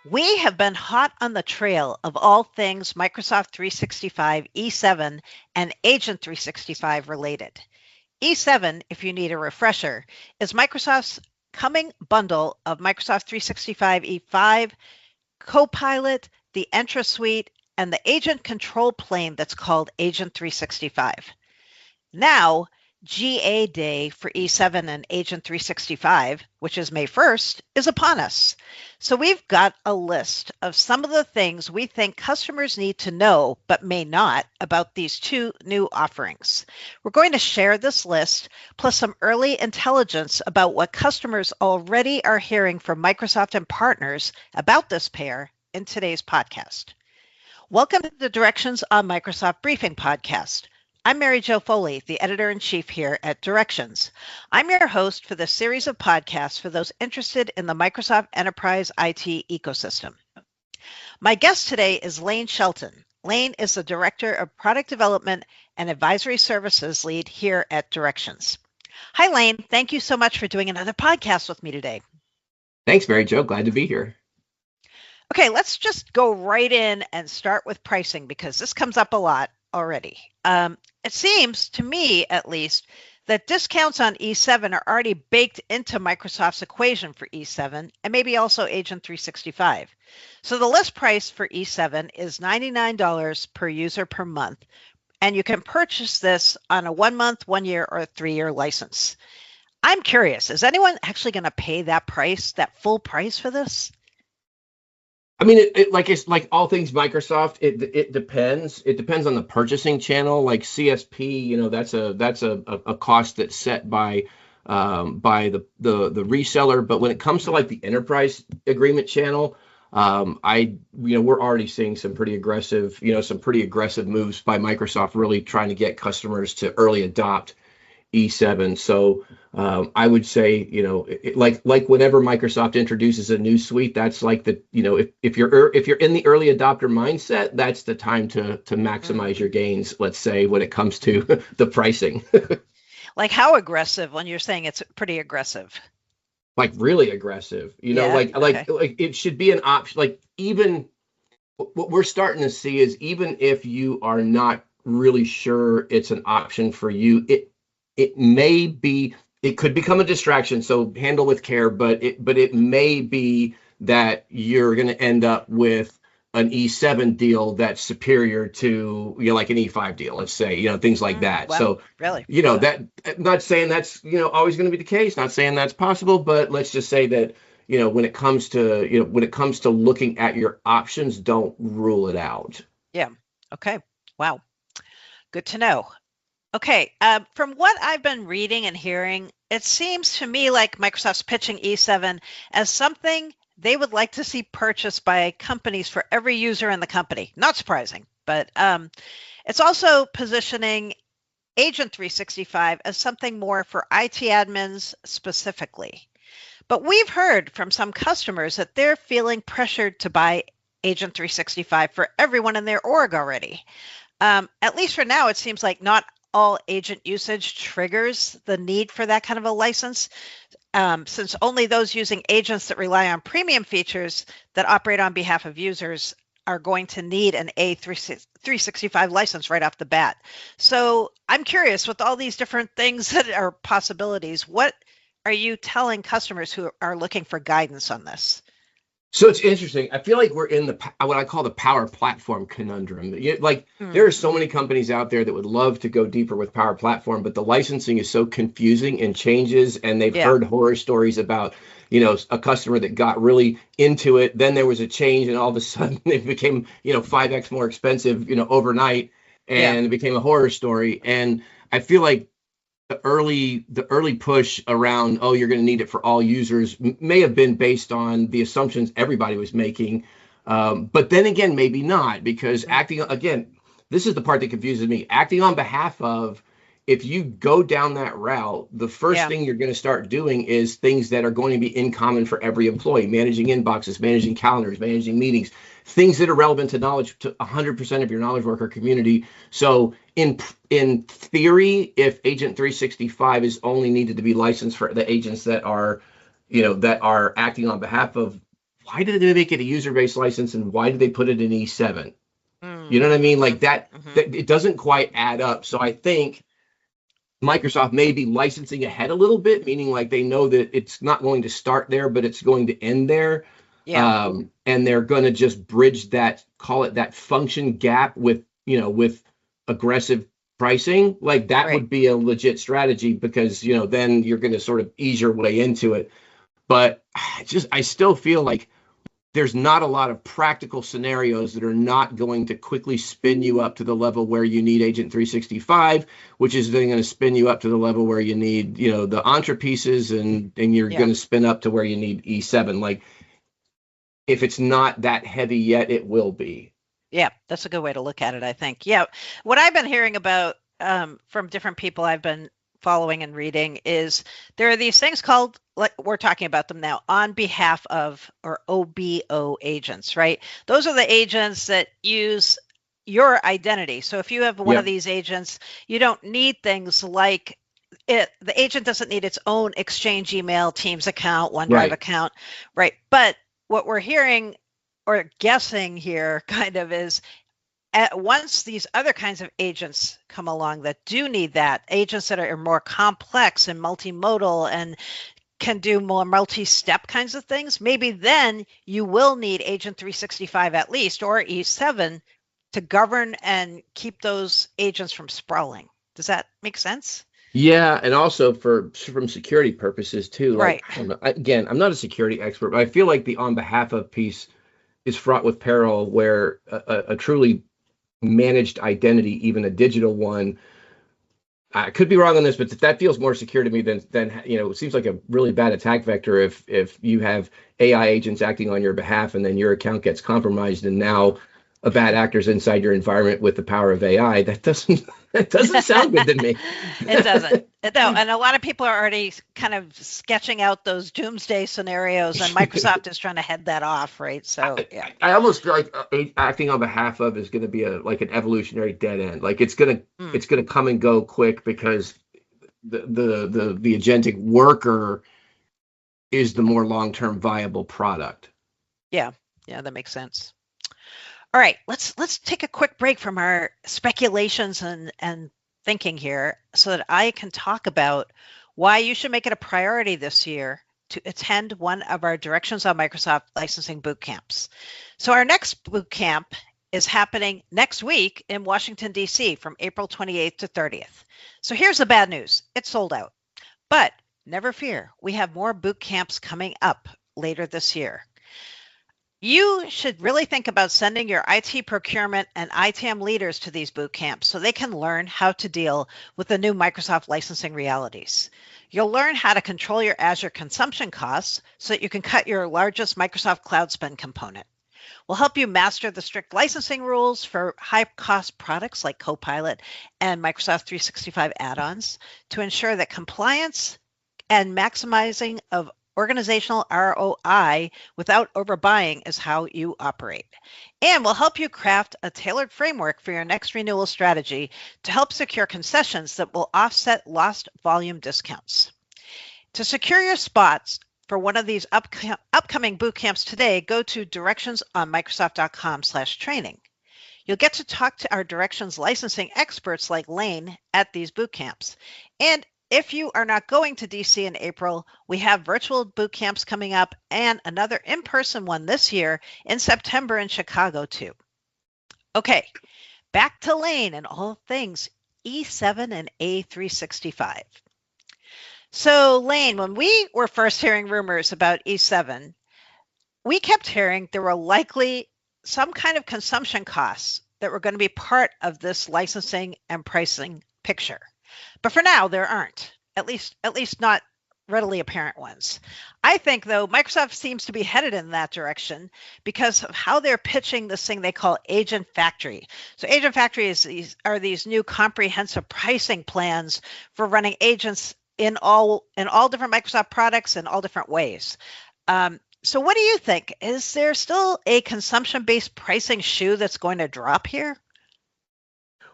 We have been hot on the trail of all things Microsoft 365 E7 and Agent 365 related. E7, if you need a refresher, is Microsoft's coming bundle of Microsoft 365 E5, Copilot, the Entra Suite, and the agent control plane that's called Agent 365. Now, GA day for E7 and Agent 365, which is May 1st, is upon us. So we've got a list of some of the things we think customers need to know but may not about these two new offerings. We're going to share this list plus some early intelligence about what customers already are hearing from Microsoft and partners about this pair in today's podcast. Welcome to the Directions on Microsoft Briefing podcast. I'm Mary Jo Foley, the editor-in-chief here at Directions. I'm your host for this series of podcasts for those interested in the Microsoft Enterprise IT ecosystem. My guest today is Lane Shelton. Lane is the Director of Product Development and Advisory Services Lead here at Directions. Hi, Lane. Thank you so much for doing another podcast with me today. Thanks, Mary Jo. Glad to be here. Okay, let's just go right in and start with pricing because this comes up a lot already. It seems to me, at least, that discounts on E7 are already baked into Microsoft's equation for E7 and maybe also Agent 365. So the list price for E7 is $99 per user per month, and you can purchase this on a 1 month, 1 year, or a 3-year license. I'm curious, is anyone actually going to pay that price, that full price for this? I mean, it's like all things Microsoft. It depends. It depends on the purchasing channel. Like CSP, that's a cost that's set by the reseller. But when it comes to like the enterprise agreement channel, we're already seeing some pretty aggressive moves by Microsoft, really trying to get customers to early adopt E7. So I would say, like whenever Microsoft introduces a new suite, that's like if you're in the early adopter mindset, that's the time to maximize your gains, let's say, when it comes to the pricing. Like how aggressive when you're saying it's pretty aggressive? Like really aggressive, like it should be an option. Like even what we're starting to see is even if you are not really sure it's an option for you, it could become a distraction, so handle with care, but it may be that you're going to end up with an E7 deal that's superior to like an E5 deal, let's say, things like that. Wow, so really, that, I'm not saying that's always going to be the case, not saying that's possible, but let's just say that when it comes to looking at your options, don't rule it out. Yeah. Okay. Wow. Good to know. Okay, from what I've been reading and hearing, it seems to me like Microsoft's pitching E7 as something they would like to see purchased by companies for every user in the company. Not surprising, but it's also positioning Agent 365 as something more for IT admins specifically. But we've heard from some customers that they're feeling pressured to buy Agent 365 for everyone in their org already. At least for now, it seems like not all agent usage triggers the need for that kind of a license, since only those using agents that rely on premium features that operate on behalf of users are going to need an A365 license right off the bat. So I'm curious, with all these different things that are possibilities, what are you telling customers who are looking for guidance on this? So it's interesting. I feel like we're in what I call the power platform conundrum. There are so many companies out there that would love to go deeper with power platform, but the licensing is so confusing and changes. And they've heard horror stories about, a customer that got really into it. Then there was a change and all of a sudden it became, 5x more expensive, overnight. And it became a horror story. And I feel like the early push around, you're going to need it for all users may have been based on the assumptions everybody was making. But then again, maybe not, because this is the part that confuses me. Acting on behalf of, if you go down that route, the first thing you're going to start doing is things that are going to be in common for every employee: managing inboxes, managing calendars, managing meetings, things that are relevant to 100% of your knowledge worker community. So in theory, if Agent 365 is only needed to be licensed for the agents that are acting on behalf of why did they make it a user-based license and why did they put it in E7? You know what I mean? Like that it doesn't quite add up. So I think Microsoft may be licensing ahead a little bit, meaning like they know that it's not going to start there, but it's going to end there. Yeah. And they're going to just bridge that, call it that function gap with aggressive pricing. Like that would be a legit strategy because, then you're going to sort of ease your way into it. But I still feel like there's not a lot of practical scenarios that are not going to quickly spin you up to the level where you need Agent 365, which is then going to spin you up to the level where you need, the Entra pieces and you're going to spin up to where you need E7. Like if it's not that heavy yet, it will be. Yeah, that's a good way to look at it, I think. Yeah. What I've been hearing about from different people I've been following and reading is there are these things called, like we're talking about them now, on behalf of, or OBO agents, right? Those are the agents that use your identity. So if you have one of these agents, you don't need things like the agent doesn't need its own Exchange email, Teams account, OneDrive account, right? But what we're hearing or guessing here kind of is once these other kinds of agents come along that do need that, agents that are more complex and multimodal and can do more multi-step kinds of things, maybe then you will need Agent 365 at least, or E7 to govern and keep those agents from sprawling. Does that make sense? Yeah, and also from security purposes too. Like, right. Again, I'm not a security expert, but I feel like the on behalf of piece is fraught with peril where a truly managed identity, even a digital one, I could be wrong on this, but that feels more secure to me than it seems like a really bad attack vector if you have AI agents acting on your behalf and then your account gets compromised and now a bad actor's inside your environment with the power of AI. That doesn't sound good to me. It doesn't. No, and a lot of people are already kind of sketching out those doomsday scenarios, and Microsoft is trying to head that off, right? So yeah. I almost feel like acting on behalf of is going to be like an evolutionary dead end. Like it's gonna come and go quick because the agentic worker is the more long-term viable product. Yeah, that makes sense. All right, let's take a quick break from our speculations and thinking here so that I can talk about why you should make it a priority this year to attend one of our Directions on Microsoft licensing boot camps. So our next boot camp is happening next week in Washington, D.C. from April 28th to 30th. So here's the bad news. It's sold out. But never fear. We have more boot camps coming up later this year. You should really think about sending your IT procurement and ITAM leaders to these boot camps so they can learn how to deal with the new Microsoft licensing realities. You'll learn how to control your Azure consumption costs so that you can cut your largest Microsoft Cloud spend component. We'll help you master the strict licensing rules for high-cost products like Copilot and Microsoft 365 add-ons to ensure that compliance and maximizing of organizational ROI without overbuying is how you operate. And we'll help you craft a tailored framework for your next renewal strategy to help secure concessions that will offset lost volume discounts. To secure your spots for one of these upcoming boot camps today, go to directionsonmicrosoft.com/training. You'll get to talk to our Directions licensing experts like Lane at these boot camps. And if you are not going to DC in April, we have virtual boot camps coming up and another in-person one this year in September in Chicago too. Okay, back to Lane and all things E7 and A365. So Lane, when we were first hearing rumors about E7, we kept hearing there were likely some kind of consumption costs that were going to be part of this licensing and pricing picture. But for now, there aren't, at least not readily apparent ones. I think, though, Microsoft seems to be headed in that direction because of how they're pitching this thing they call Agent Factory. So Agent Factory are these new comprehensive pricing plans for running agents in all different Microsoft products in all different ways. So what do you think? Is there still a consumption-based pricing shoe that's going to drop here?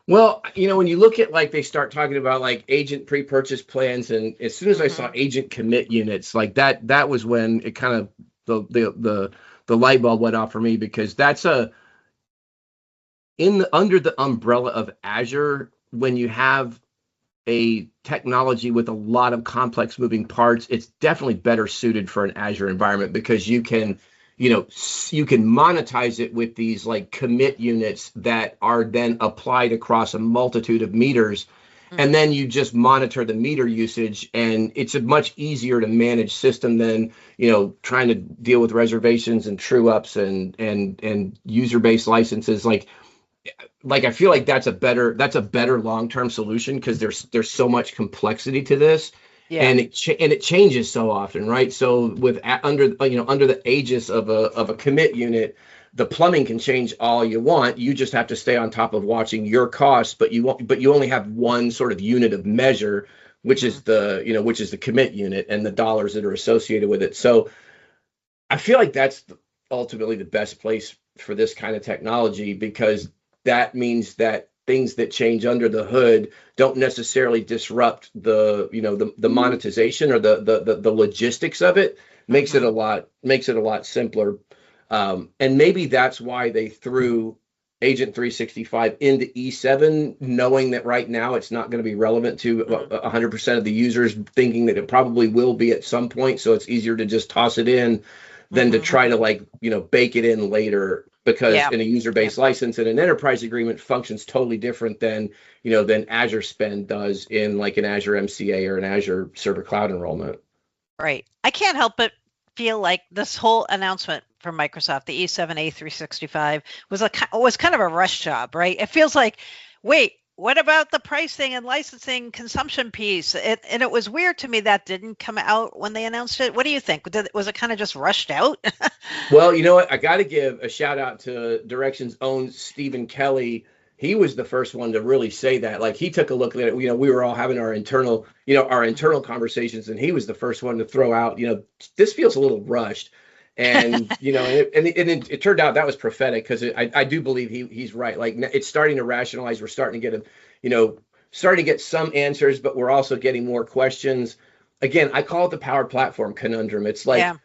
Well, when you look at like they start talking about like agent pre-purchase plans, and as soon as I saw agent commit units, like that was when it kind of the light bulb went off for me, because that's under the umbrella of Azure, when you have a technology with a lot of complex moving parts, it's definitely better suited for an Azure environment, because you can monetize it with these like commit units that are then applied across a multitude of meters. And then you just monitor the meter usage, and it's a much easier to manage system than, trying to deal with reservations and true ups and user-based licenses. Like I feel like that's a better long-term solution, because there's so much complexity to this. Yeah. And it changes so often, right? So with under the aegis of a commit unit, the plumbing can change all you want. You just have to stay on top of watching your costs, but you only have one sort of unit of measure, which is the commit unit and the dollars that are associated with it. So I feel like that's ultimately the best place for this kind of technology, because that means that things that change under the hood don't necessarily disrupt the monetization or the logistics of it. Makes it a lot simpler. And maybe that's why they threw Agent 365 into E7, knowing that right now it's not going to be relevant to 100% of the users, thinking that it probably will be at some point. So it's easier to just toss it in than to try to bake it in later, because in a user-based license and an enterprise agreement functions totally different than Azure spend does in like an Azure MCA or an Azure Server Cloud enrollment. Right. I can't help but feel like this whole announcement from Microsoft, the E7 A365, was kind of a rush job, right? It feels like, wait, what about the pricing and licensing consumption piece? And it was weird to me that didn't come out when they announced it. What do you think? Was it kind of just rushed out? Well, you know what? I got to give a shout out to Direction's own Stephen Kelly. He was the first one to really say that. Like, he took a look at it. We were all having our internal conversations, and he was the first one to throw out, this feels a little rushed. And it turned out that was prophetic, because I do believe he's right. Like, it's starting to rationalize. We're starting to get some answers, but we're also getting more questions. Again, I call it the Power Platform conundrum. It's like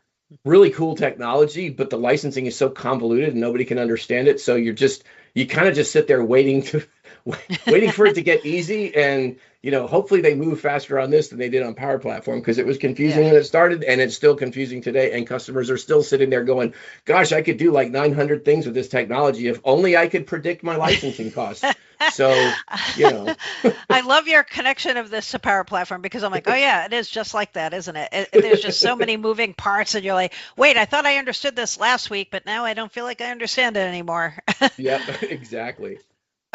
really cool technology, but the licensing is so convoluted and nobody can understand it. So you kind of just sit there waiting for it to get easy. And, hopefully they move faster on this than they did on Power Platform, because it was confusing when it started, and it's still confusing today. And customers are still sitting there going, gosh, I could do like 900 things with this technology if only I could predict my licensing costs. So, I love your connection of this to Power Platform, because I'm like, oh yeah, it is just like that, isn't it? There's just so many moving parts, and you're like, wait, I thought I understood this last week, but now I don't feel like I understand it anymore. Yeah, exactly.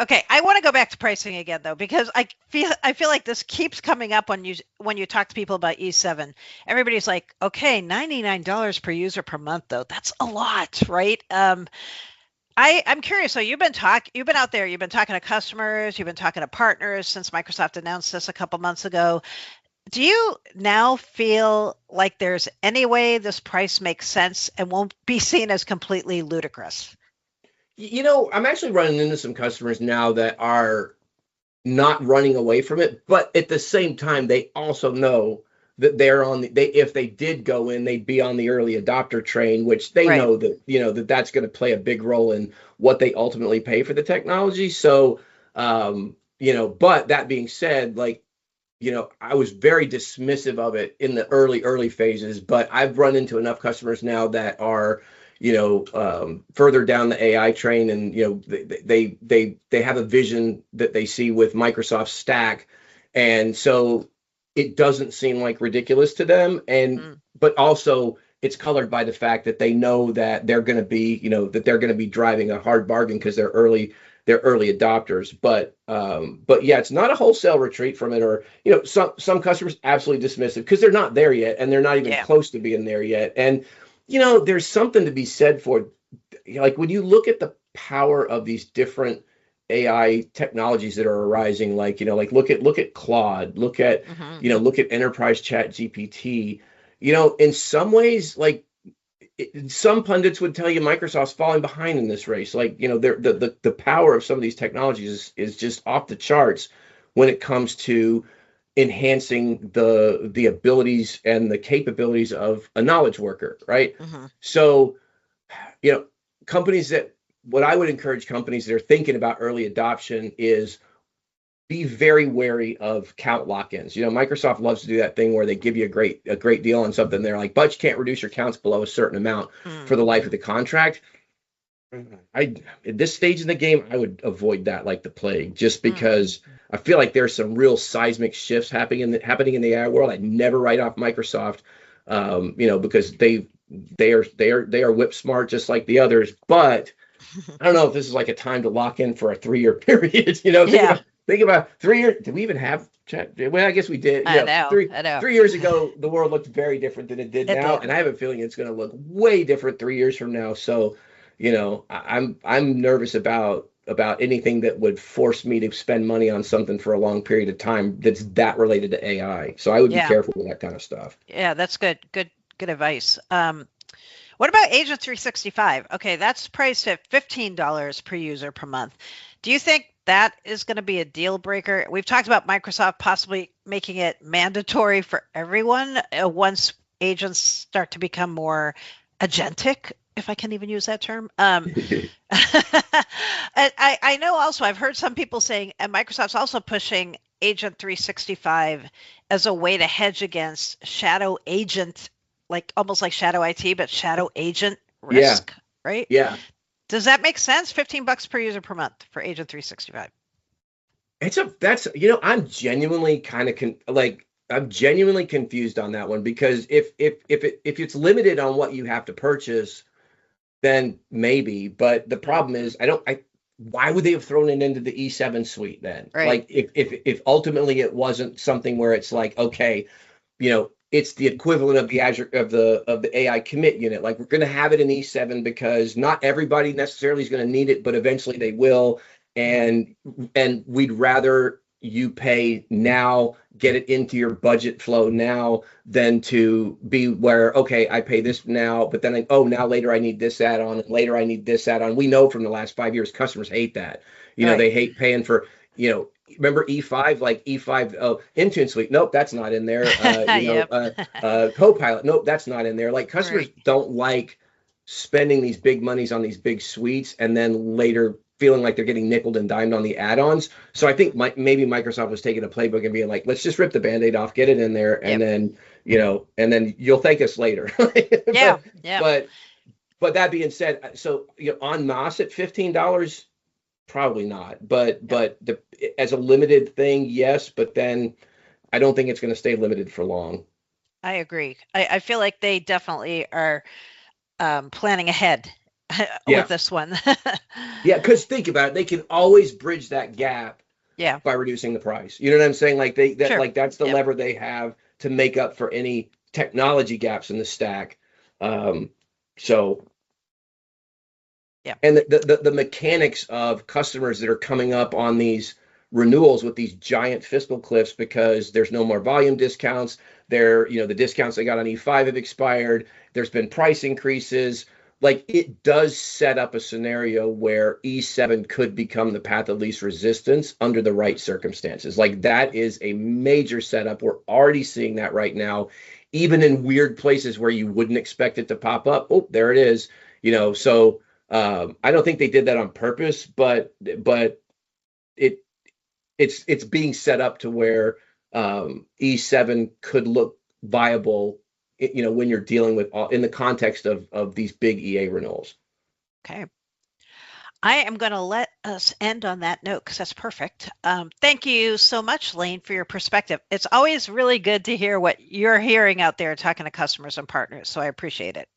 Okay, I want to go back to pricing again, though, because I feel like this keeps coming up when you talk to people about E7. Everybody's like, okay, $99 per user per month, though. That's a lot, right? I'm curious. So you've been out there, you've been talking to customers, you've been talking to partners since Microsoft announced this a couple months ago. Do you now feel like there's any way this price makes sense and won't be seen as completely ludicrous? I'm actually running into some customers now that are not running away from it, but at the same time, they also know that if they did go in, they'd be on the early adopter train, which they know that that's going to play a big role in what they ultimately pay for the technology. So, but that being said, I was very dismissive of it in the early phases, but I've run into enough customers now that are further down the AI train, and they have a vision that they see with Microsoft's stack, and so it doesn't seem like ridiculous to them, but also it's colored by the fact that they know that they're going to be driving a hard bargain because they're early adopters. But yeah, it's not a wholesale retreat from it, or some customers absolutely dismissive because they're not there yet, and they're not even close to being there yet. And there's something to be said for, like, when you look at the power of these different AI technologies that are arising, look at Claude, look at Enterprise Chat GPT. In some ways, some pundits would tell you Microsoft's falling behind in this race. The power of some of these technologies is just off the charts when it comes to enhancing the abilities and the capabilities of a knowledge worker, right? Mm-hmm. So, companies what I would encourage companies that are thinking about early adoption is be very wary of count lock-ins. Microsoft loves to do that thing where they give you a great deal on something. They're like, but you can't reduce your counts below a certain amount for the life of the contract. At this stage in the game, I would avoid that like the plague, just because I feel like there's some real seismic shifts happening in the AI world. I'd never write off Microsoft, because they are whip smart just like the others. But I don't know if this is like a time to lock in for a 3-year period. Think about 3 years. Did we even have chat? Well, I guess we did. I know. 3 years ago, the world looked very different than it did now, and I have a feeling it's going to look way different 3 years from now. So, I'm nervous about anything that would force me to spend money on something for a long period of time that's that related to AI. So I would be careful with that kind of stuff. Yeah, that's good. Good advice. What about Agent 365? Okay, that's priced at $15 per user per month. Do you think that is going to be a deal breaker? We've talked about Microsoft possibly making it mandatory for everyone once agents start to become more agentic, if I can even use that term. I know also I've heard some people saying, and Microsoft's also pushing Agent 365 as a way to hedge against shadow agent, like almost like shadow IT, but shadow agent risk, right? Yeah. Does that make sense? $15 per user per month for Agent 365. I'm genuinely I'm genuinely confused on that one, because if it's limited on what you have to purchase, then maybe. But the problem is, why would they have thrown it into the E7 suite then? Right. Like if ultimately it wasn't something where it's like, okay, it's the equivalent of the Azure of the AI commit unit. Like, we're going to have it in E7 because not everybody necessarily is going to need it, but eventually they will. And we'd rather you pay now, get it into your budget flow now, than to be where, okay, I pay this now, but then now later I need this add-on, and later I need this add-on. We know from the last 5 years, customers hate that. They hate paying for, remember E5, like E5, Intune Suite. Nope, that's not in there. Copilot. Nope, that's not in there. Like, customers don't like spending these big monies on these big suites and then later feeling like they're getting nickeled and dimed on the add-ons. So I think maybe Microsoft was taking a playbook and being like, let's just rip the Band-Aid off, get it in there, and then you'll thank us later. But that being said, so en masse at $15. Probably not, but as a limited thing, yes. But then I don't think it's going to stay limited for long. I agree. I feel like they definitely are planning ahead with this one. Yeah, because think about it, they can always bridge that gap. By reducing the price. You know what I'm saying? Like that's the lever they have to make up for any technology gaps in the stack. And the mechanics of customers that are coming up on these renewals with these giant fiscal cliffs because there's no more volume discounts. The discounts they got on E5 have expired. There's been price increases. Like, it does set up a scenario where E7 could become the path of least resistance under the right circumstances. Like, that is a major setup. We're already seeing that right now, even in weird places where you wouldn't expect it to pop up. Oh, there it is. So I don't think they did that on purpose, but it's being set up to where E7 could look viable, when you're dealing with in the context of these big EA renewals. Okay. I am going to let us end on that note because that's perfect. Thank you so much, Lane, for your perspective. It's always really good to hear what you're hearing out there talking to customers and partners, so I appreciate it.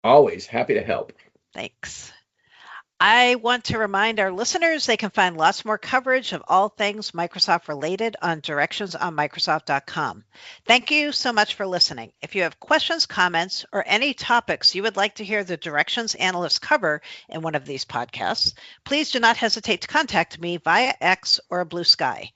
Always happy to help. Thanks. I want to remind our listeners they can find lots more coverage of all things Microsoft related on directionsonmicrosoft.com. Thank you so much for listening. If you have questions, comments, or any topics you would like to hear the Directions analysts cover in one of these podcasts, please do not hesitate to contact me via X or Blue Sky.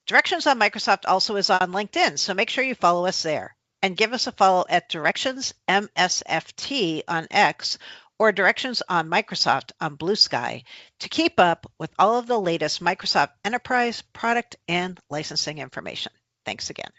Directions on Microsoft also is on LinkedIn, so make sure you follow us there. And give us a follow at Directions MSFT on X, or directions on Microsoft on Blue Sky to keep up with all of the latest Microsoft Enterprise product and licensing information. Thanks again.